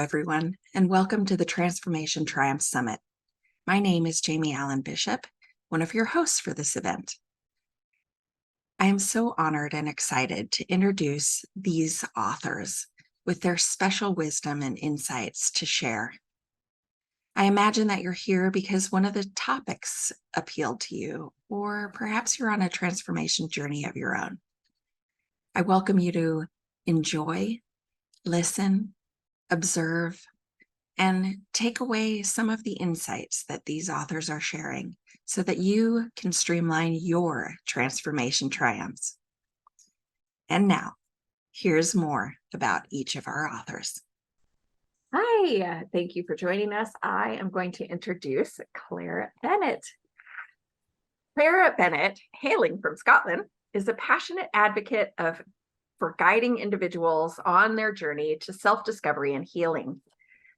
everyone, and welcome to the Transformation Triumph Summit. My name is Jamie Allen Bishop, one of your hosts for this event. I am so honored and excited to introduce these authors with their special wisdom and insights to share. I imagine that you're here because one of the topics appealed to you, or perhaps you're on a transformation journey of your own. I welcome you to enjoy, listen, observe, and take away some of the insights that these authors are sharing so that you can streamline your transformation triumphs. And now, here's more about each of our authors. Hi, thank you for joining us. I am going to introduce Clare Bennett. Clare Bennett, hailing from Scotland, is a passionate advocate for guiding individuals on their journey to self-discovery and healing.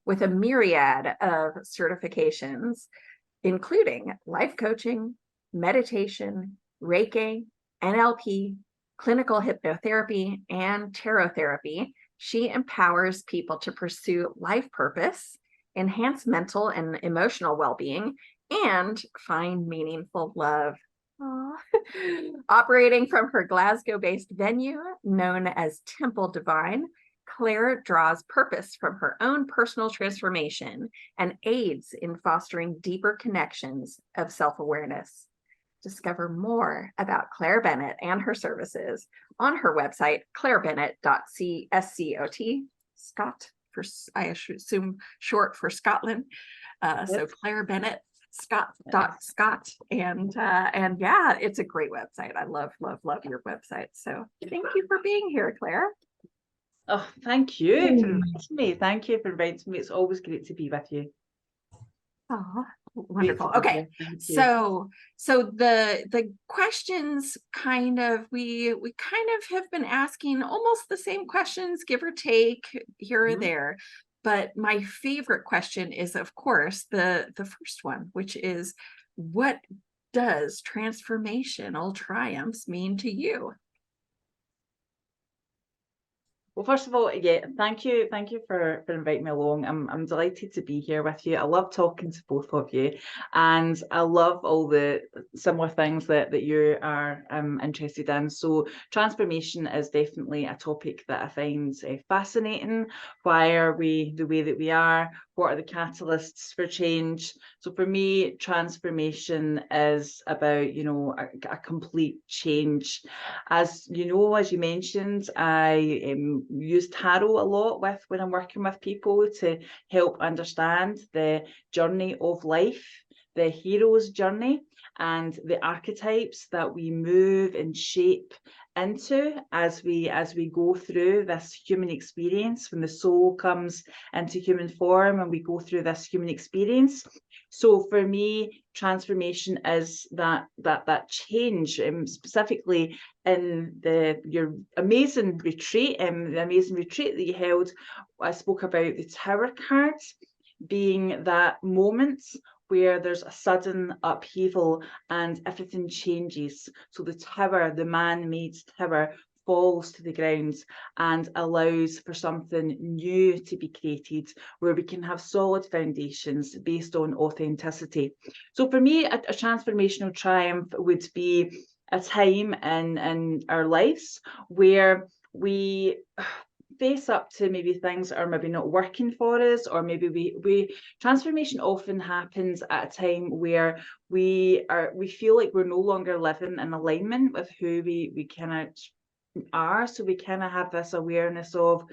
With a myriad of certifications, including life coaching, meditation, Reiki, NLP, clinical hypnotherapy, and tarot therapy, she empowers people to pursue life purpose, enhance mental and emotional well-being, and find meaningful love. Operating from her Glasgow-based venue known as Temple Divine, Clare draws purpose from her own personal transformation and aids in fostering deeper connections of self-awareness. Discover more about Clare Bennett and her services on her website, clarebennett.scot, Scott, for, I assume short for Scotland. So Clare Bennett, Scott. And yeah, it's a great website. I love your website. So thank you for being here, Clare. Oh, thank you for inviting me. Thank you for inviting me. It's always great to be with you. Oh, wonderful. Okay, so the questions kind of we kind of have been asking almost the same questions, give or take here or there. But my favorite question is, of course, the first one, which is, what does transformational triumphs mean to you? Well, first of all, yeah, thank you for inviting me along. I'm delighted to be here with you. I love talking to both of you, and I love all the similar things that you are interested in. So transformation is definitely a topic that I find fascinating. Why are we the way that we are? What are the catalysts for change? So for me, transformation is about, you know, a complete change. As you know, as you mentioned, I use tarot a lot when I'm working with people to help understand the journey of life, the hero's journey, and the archetypes that we move and shape into as we go through this human experience, when the soul comes into human form and we go through this human experience. So for me, transformation is that change, specifically in your amazing retreat, the amazing retreat that you held. I spoke about the Tower cards being that moment where there's a sudden upheaval and everything changes. So the tower, the man-made tower, falls to the ground and allows for something new to be created, where we can have solid foundations based on authenticity. So for me, a transformational triumph would be a time in our lives where we face up to maybe things that are maybe not working for us, or maybe we transformation often happens at a time where we feel like we're no longer living in alignment with who we kind of are. So we kind of have this awareness of,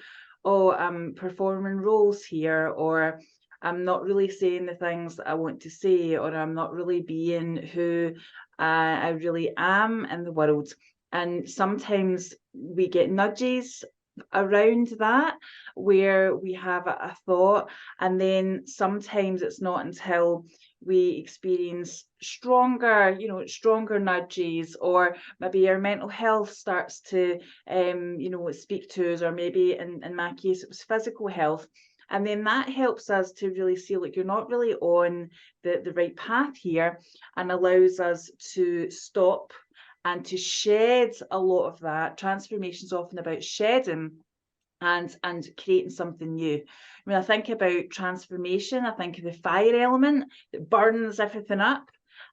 oh, I'm performing roles here, or I'm not really saying the things that I want to say, or I'm not really being who I really am in the world. And sometimes we get nudges around that, where we have a thought, and then sometimes it's not until we experience stronger nudges, or maybe our mental health starts to speak to us, or maybe in my case it was physical health. And then that helps us to really see, like, you're not really on the right path here, and allows us to stop and to shed a lot of that. Transformation is often about shedding and creating something new. I mean, I think about transformation, I think of the fire element that burns everything up.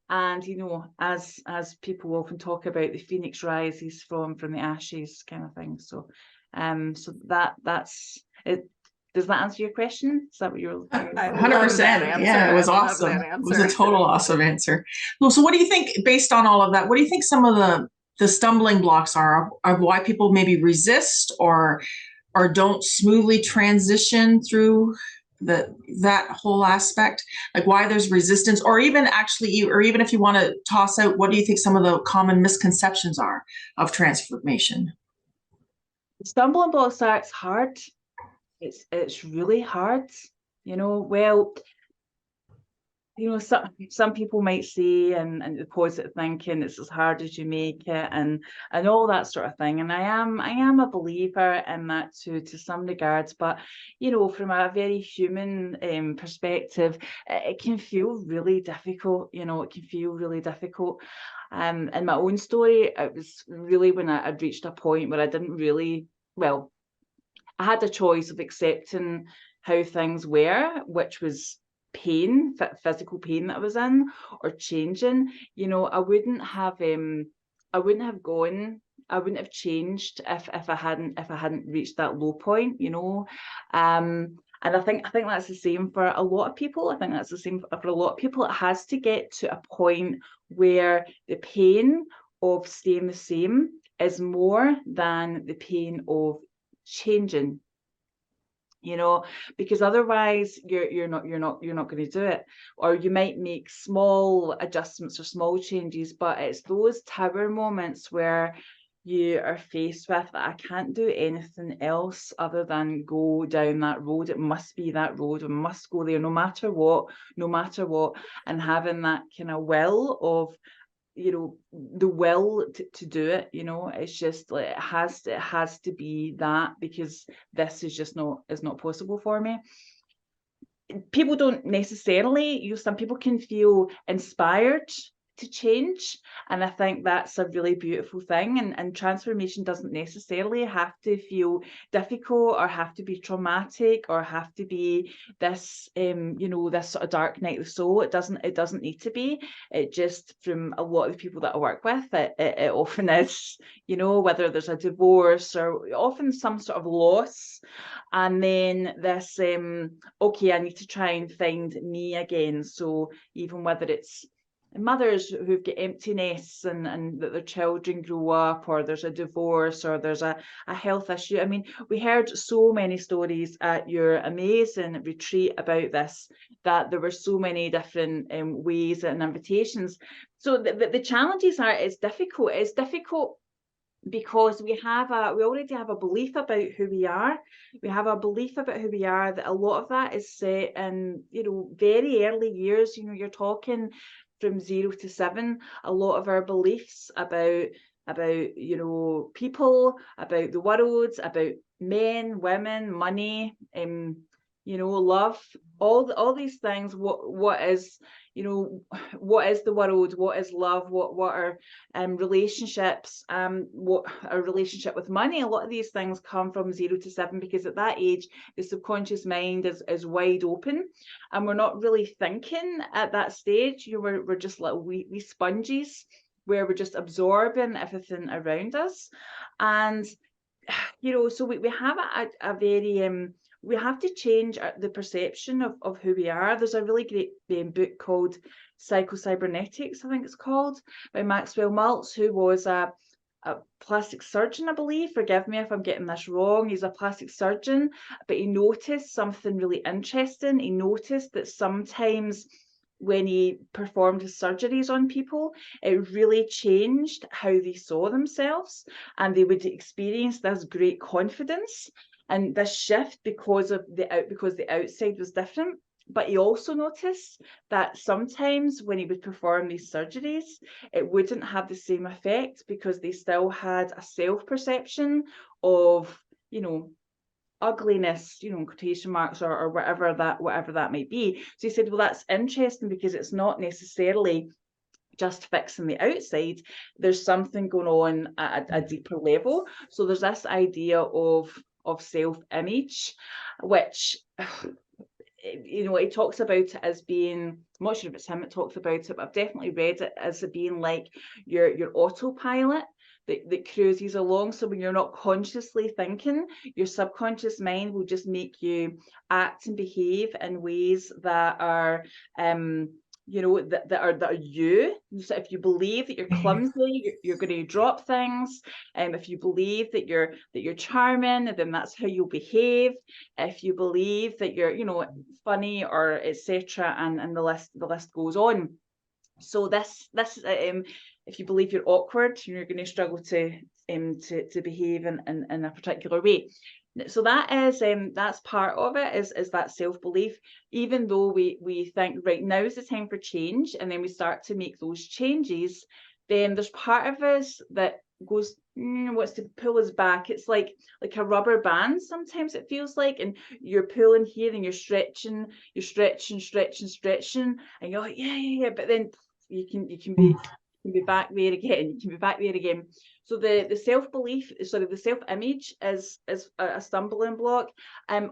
And, you know, as people often talk about, the phoenix rises from the ashes kind of thing. So so that's it. Does that answer your question? Is that what you're looking for? 100%. Yeah, it was awesome. It was a total awesome answer. Well, so what do you think, based on all of that, what do you think some of the stumbling blocks are of why people maybe resist or don't smoothly transition through that whole aspect, like why there's resistance, or even if you want to toss out, what do you think some of the common misconceptions are of transformation? Stumbling blocks are, it's hard. It's really hard, you know. Well, you know, some people might say, and the positive thinking, it's as hard as you make it, and all that sort of thing. And I am a believer in that to some regards, but you know, from a very human perspective, it can feel really difficult. You know, it can feel really difficult. In my own story, it was really when I'd reached a point where I didn't really, well, I had a choice of accepting how things were, which was pain, physical pain that I was in, or changing. You know, I wouldn't have changed if I hadn't reached that low point, you know. And I think that's the same for a lot of people. I think that's the same for a lot of people. It has to get to a point where the pain of staying the same is more than the pain of changing, you know, because otherwise you're not going to do it. Or you might make small adjustments or small changes, but it's those tower moments where you are faced with, I can't do anything else other than go down that road. It must be that road. I must go there no matter what, and having that kind of will of, you know, the will to do it, you know. It's just like it has to be that, because this is just not possible for me. People don't necessarily, you know, some people can feel inspired to change, and I think that's a really beautiful thing. And transformation doesn't necessarily have to feel difficult or have to be traumatic or have to be this you know, this sort of dark night of the soul. It doesn't need to be. It just, from a lot of people that I work with, it often is, you know, whether there's a divorce or often some sort of loss, and then this okay, I need to try and find me again. So even whether it's mothers who've got empty nests and that their children grow up, or there's a divorce, or there's a health issue. I mean, we heard so many stories at your amazing retreat about this, that there were so many different ways and invitations. So the challenges are, it's difficult because we already have a belief about who we are. We have a belief about who we are, that a lot of that is set in, you know, very early years. You know, you're talking from 0 to 7. A lot of our beliefs about, you know, people, about the world, about men, women, money, you know, love, all these things. What is, you know, what is the world? What is love? What are relationships? What our relationship with money? A lot of these things come from 0 to 7, because at that age the subconscious mind is wide open, and we're not really thinking at that stage. You know, we're just little wee sponges, where we're just absorbing everything around us. And you know, so we have a very we have to change the perception of who we are. There's a really great book called Psycho-Cybernetics, I think it's called, by Maxwell Maltz, who was a plastic surgeon, I believe. Forgive me if I'm getting this wrong. He's a plastic surgeon, but he noticed something really interesting. He noticed that sometimes when he performed his surgeries on people, it really changed how they saw themselves, and they would experience this great confidence and this shift because the outside was different. But he also noticed that sometimes when he would perform these surgeries, it wouldn't have the same effect, because they still had a self-perception of, you know, ugliness, you know, in quotation marks, or whatever that might be. So he said, well, that's interesting, because it's not necessarily just fixing the outside. There's something going on at a deeper level. So there's this idea of of self-image, which it talks about it as being, I'm not sure if it's him that talks about it, but I've definitely read it as it being like your autopilot that cruises along. So when you're not consciously thinking, your subconscious mind will just make you act and behave in ways that are that are you. So if you believe that you're clumsy, you're going to drop things. If you believe that you're charming, then that's how you'll behave. If you believe that you're funny, or etc., and the list goes on. So this if you believe you're awkward, you're going to struggle to behave in a particular way. So that's part of it, is that self-belief. Even though we think, right, now is the time for change, and then we start to make those changes, then there's part of us that goes, wants to pull us back. It's like a rubber band, sometimes it feels like, and you're pulling here and you're stretching, and you're like, yeah, but then you can be back there again. So the self-belief, sorry, the self-image is a stumbling block.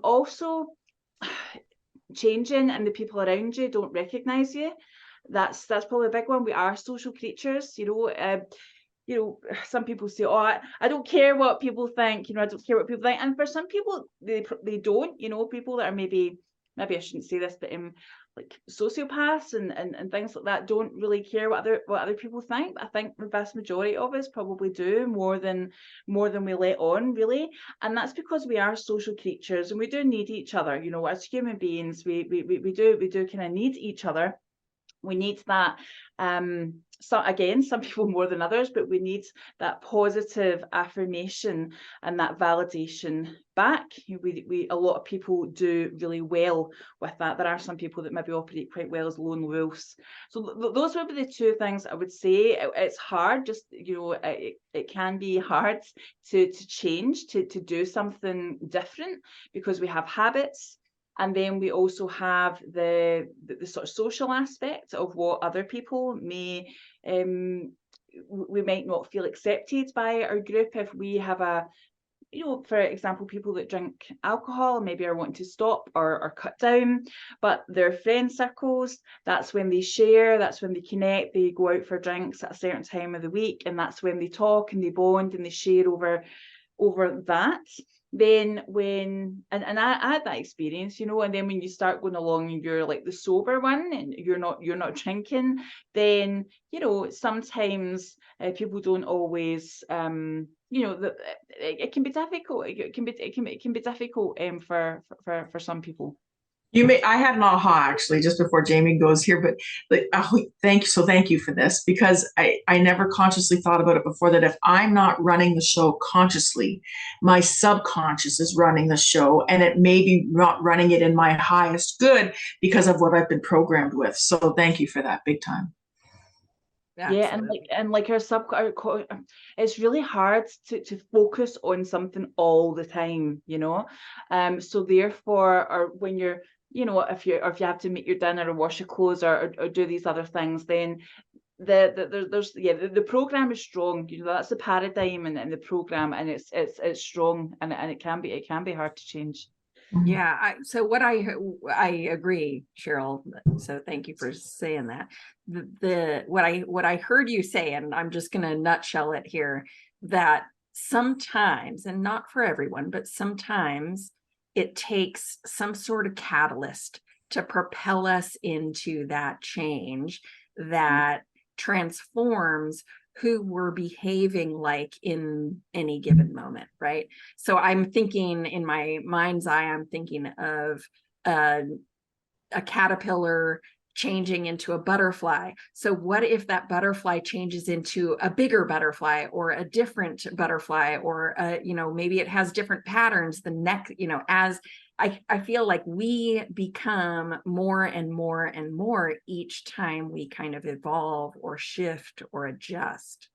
Also, changing and the people around you don't recognize you. That's probably a big one. We are social creatures, some people say, oh, I don't care what people think, I don't care what people think. And for some people, they don't, people that are maybe I shouldn't say this, but like sociopaths and things like that don't really care what other people think. But I think the vast majority of us probably do, more than we let on, really. And that's because we are social creatures, and we do need each other. As human beings, we do kind of need each other. We need that, so again, some people more than others, but we need that positive affirmation and that validation back. A lot of people do really well with that. There are some people that maybe operate quite well as lone wolves. So those would be the two things I would say. It's hard, just it can be hard to change, to do something different, because we have habits. And then we also have the sort of social aspect of what other people may, we might not feel accepted by our group if we have for example, people that drink alcohol maybe are wanting to stop or cut down, but their friend circles, that's when they share, that's when they connect, they go out for drinks at a certain time of the week, and that's when they talk and they bond and they share over that. Then when and I had that experience, and then when you start going along and you're like the sober one and you're not drinking, then sometimes people don't always it can be difficult. It can be difficult for some people. I had an aha actually just before Jamie goes here, but thank you for this, because I never consciously thought about it before, that if I'm not running the show consciously, my subconscious is running the show, and it may be not running it in my highest good because of what I've been programmed with. So thank you for that, big time. Yeah, and like it's really hard to focus on something all the time, so therefore, or when you're if you have to make your dinner or wash your clothes or do these other things, then the program is strong. That's the paradigm and the program, and it's strong, and it can be hard to change. Yeah, so what I agree, Cheryl. So thank you for saying that. What I heard you say, and I'm just going to nutshell it here, that sometimes, and not for everyone, but sometimes it takes some sort of catalyst to propel us into that change that transforms who we're behaving like in any given moment, right? So I'm thinking, in my mind's eye, I'm thinking of a caterpillar changing into a butterfly. So what if that butterfly changes into a bigger butterfly, or a different butterfly, or maybe it has different patterns the next, as I feel like we become more and more and more each time we kind of evolve or shift or adjust.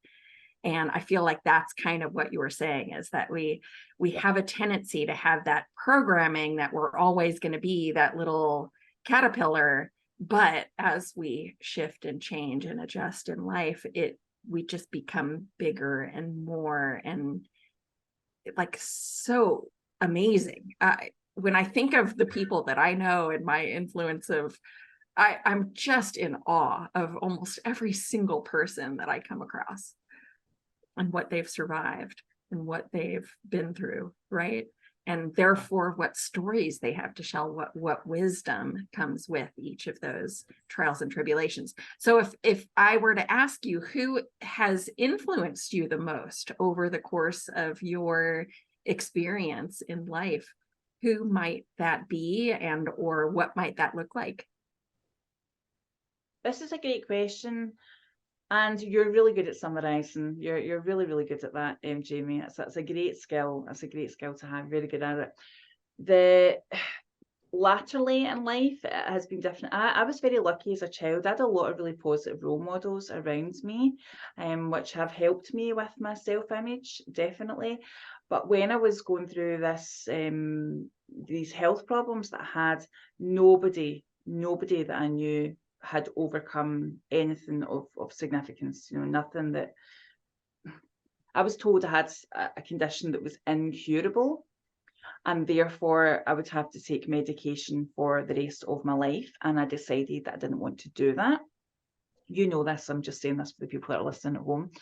And I feel like that's kind of what you were saying, is that we have a tendency to have that programming that we're always going to be that little caterpillar. But as we shift and change and adjust in life, we just become bigger and more, and like so amazing. When I think of the people that I know and my influence of, I'm just in awe of almost every single person that I come across and what they've survived and what they've been through, right? And therefore what stories they have to tell, what wisdom comes with each of those trials and tribulations. So if I were to ask you who has influenced you the most over the course of your experience in life, who might that be, and or what might that look like? This is a great question. And you're really good at summarising. You're really, really good at that, Jamie. That's a great skill. That's a great skill to have. Very good at it. The latterly in life, it has been different. I was very lucky as a child. I had a lot of really positive role models around me, which have helped me with my self-image, definitely. But when I was going through this, these health problems that I had, nobody that I knew had overcome anything of significance, nothing that I was told I had a condition that was incurable, and therefore I would have to take medication for the rest of my life. And I decided that I didn't want to do that. You know this, I'm just saying this for the people that are listening at home.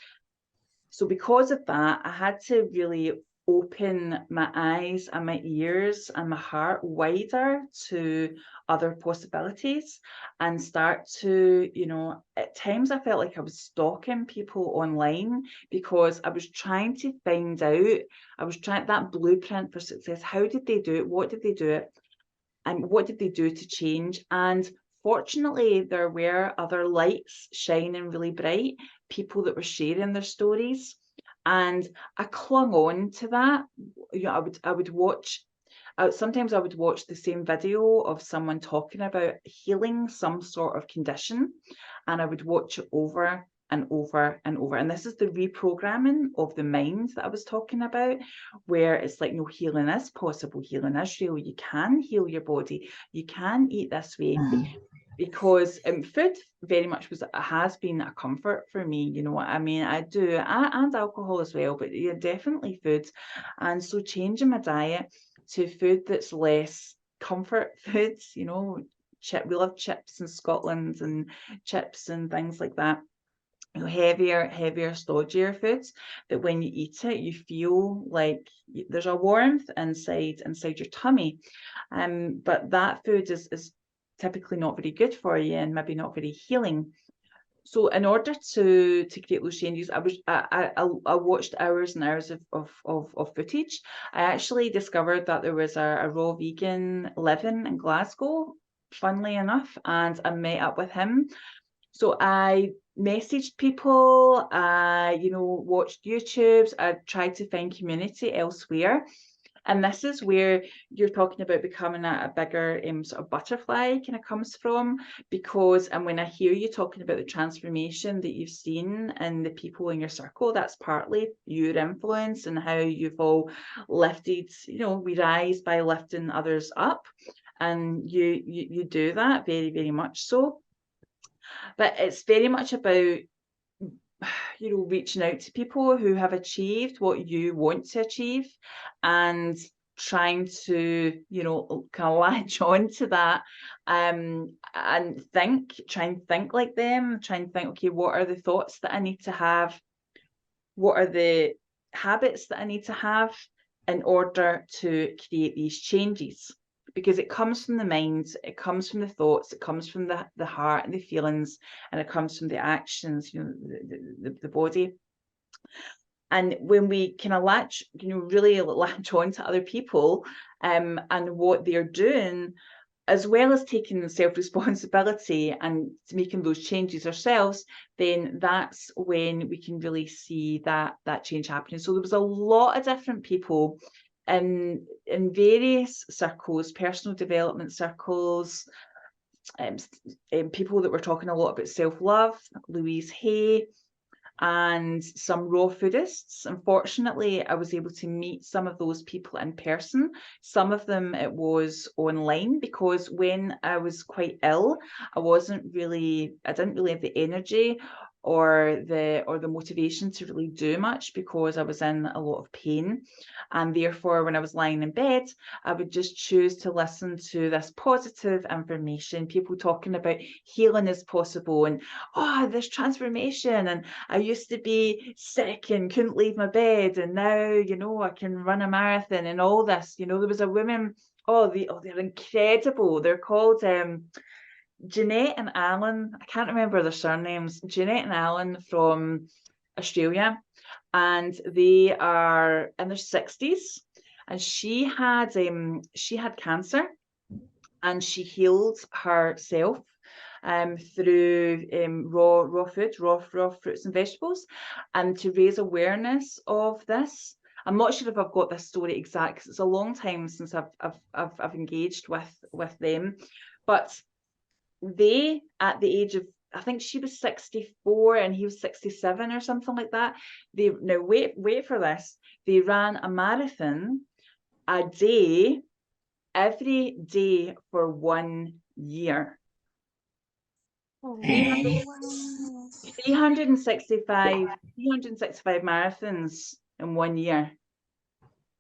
So because of that, I had to really open my eyes and my ears and my heart wider to other possibilities and start to, at times I felt like I was stalking people online because I was trying to find out, that blueprint for success. How did they do it? What did they do it? And what did they do to change? And fortunately, there were other lights shining really bright, people that were sharing their stories. And I clung on to that. I would watch, sometimes I would watch the same video of someone talking about healing some sort of condition, and I would watch it over and over and over. And this is the reprogramming of the mind that I was talking about, where it's like, no, healing is possible, healing is real. You can heal your body, you can eat this way. Because food very much has been a comfort for me, I mean, and alcohol as well, but yeah, definitely food. And so changing my diet to food that's less comfort foods, we love chips in Scotland, and chips and things like that. Heavier, stodgier foods that when you eat it, you feel like there's a warmth inside your tummy. But that food is typically not very good for you and maybe not very healing. So in order to create those changes, I watched hours and hours of footage. I actually discovered that there was a raw vegan living in Glasgow, funnily enough, and I met up with him. So I messaged people, watched YouTubes, I tried to find community elsewhere. And this is where you're talking about becoming a bigger sort of butterfly kind of comes from, because, and when I hear you talking about the transformation that you've seen in the people in your circle, that's partly your influence and how you've all lifted, we rise by lifting others up. And you do that very, very much so. But it's very much about, reaching out to people who have achieved what you want to achieve and trying to, kind of latch on to that, and try and think like them, try and think, okay, what are the thoughts that I need to have? What are the habits that I need to have in order to create these changes? Because it comes from the mind, it comes from the thoughts, it comes from the heart and the feelings, and it comes from the actions, the body. And when we kind of really latch on to other people and what they're doing, as well as taking self-responsibility and making those changes ourselves, then that's when we can really see that change happening. So there was a lot of different people in various circles, personal development circles, people that were talking a lot about self-love, Louise Hay, and some raw foodists. Unfortunately, I was able to meet some of those people in person. Some of them it was online, because when I was quite ill, I didn't really have the energy or the motivation to really do much, because I was in a lot of pain. And therefore, when I was lying in bed, I would just choose to listen to this positive information, people talking about healing is possible, and oh, this transformation, and I used to be sick and couldn't leave my bed, and now, you know, I can run a marathon and all this. You know, there was a woman, they're incredible. They're called Jeanette and Alan. I can't remember their surnames. Jeanette and Alan from Australia, and they are in their 60s. And she had cancer, and she healed herself through raw food, raw fruits and vegetables, and to raise awareness of this. I'm not sure if I've got this story exact, because it's a long time since I've engaged with them, but they, at the age of, I think she was 64 and he was 67 or something like that. They, now wait for this. They ran a marathon a day, every day for 1 year. Oh, 365 marathons in 1 year.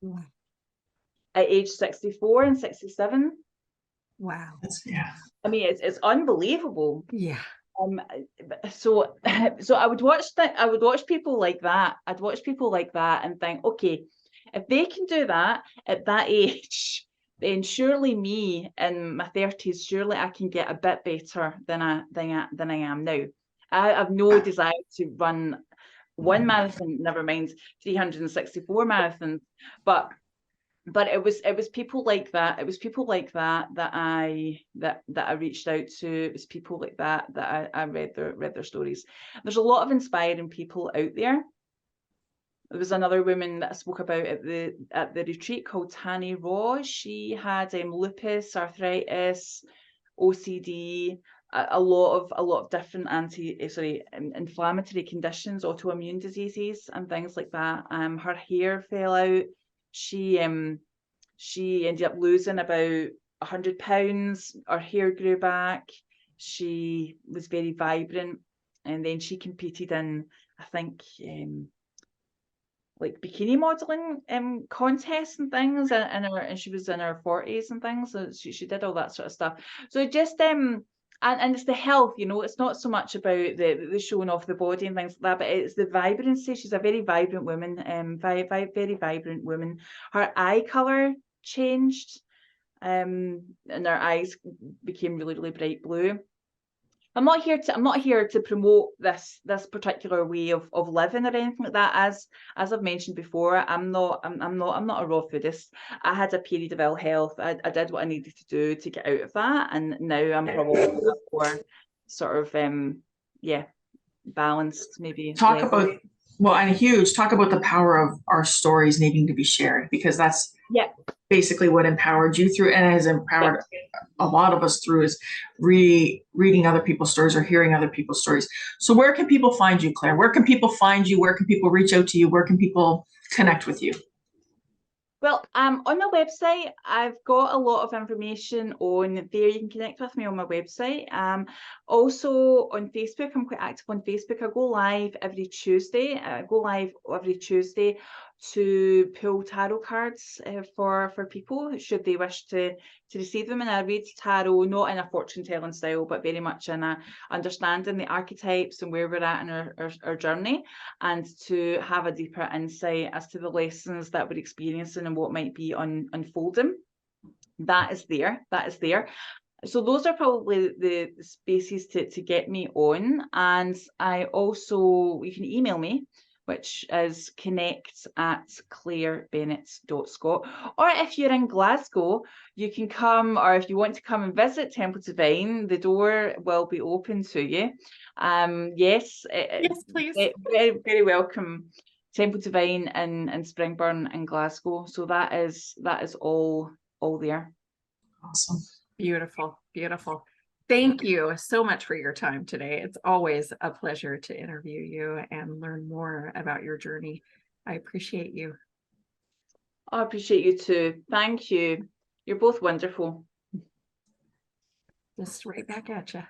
Wow. At age 64 and 67. Wow. Yeah. I mean, it's unbelievable. Yeah. So I would watch that. I would watch people like that. I'd watch people like that and think, okay, if they can do that at that age, then surely me in my 30s, surely I can get a bit better than I am now. I have no desire to run one marathon, never mind 364 marathons, but it was people like that. It was people like that I reached out to. It was people like that I read their stories. There's a lot of inspiring people out there. There was another woman that I spoke about at the retreat called Tani Raw. She had lupus, arthritis, OCD, a lot of different inflammatory conditions, autoimmune diseases and things like that. Her hair fell out. She ended up losing about 100 pounds. Her hair grew back. She was very vibrant, and then she competed in, I think, like bikini modeling contests and things, and she was in her 40s and things, so she did all that sort of stuff. So just and it's the health, you know, it's not so much about the showing off the body and things like that, but it's the vibrancy. She's a very vibrant woman, very vibrant woman. Her eye color changed, and her eyes became really, really bright blue. I'm not here to promote this particular way of living or anything like that. As I've mentioned before, I'm not a raw foodist. I had a period of ill health. I did what I needed to do to get out of that, and now I'm probably more sort of balanced, maybe. Talk about the power of our stories needing to be shared, because that's basically what empowered you through, and has empowered a lot of us through, is reading other people's stories or hearing other people's stories. So where can people find you, Claire? Where can people find you? Where can people reach out to you? Where can people connect with you? Well, on my website, I've got a lot of information on there. You can connect with me on my website. Also on Facebook, I'm quite active on Facebook. I go live every Tuesday. To pull tarot cards for people should they wish to receive them. And I read tarot not in a fortune telling style, but very much in a understanding the archetypes and where we're at in our journey, and to have a deeper insight as to the lessons that we're experiencing and what might be unfolding. That is there. So those are probably the spaces to get me on. And I also, you can email me, which is connect@clarebennett.scot. Or if you're in Glasgow, you can come, or if you want to come and visit Temple Divine, the door will be open to you. Yes, please. Very, very welcome. Temple Divine in Springburn in Glasgow. So that is all there. Awesome. Beautiful, beautiful. Thank you so much for your time today. It's always a pleasure to interview you and learn more about your journey. I appreciate you. I appreciate you too. Thank you. You're both wonderful. Just right back at you.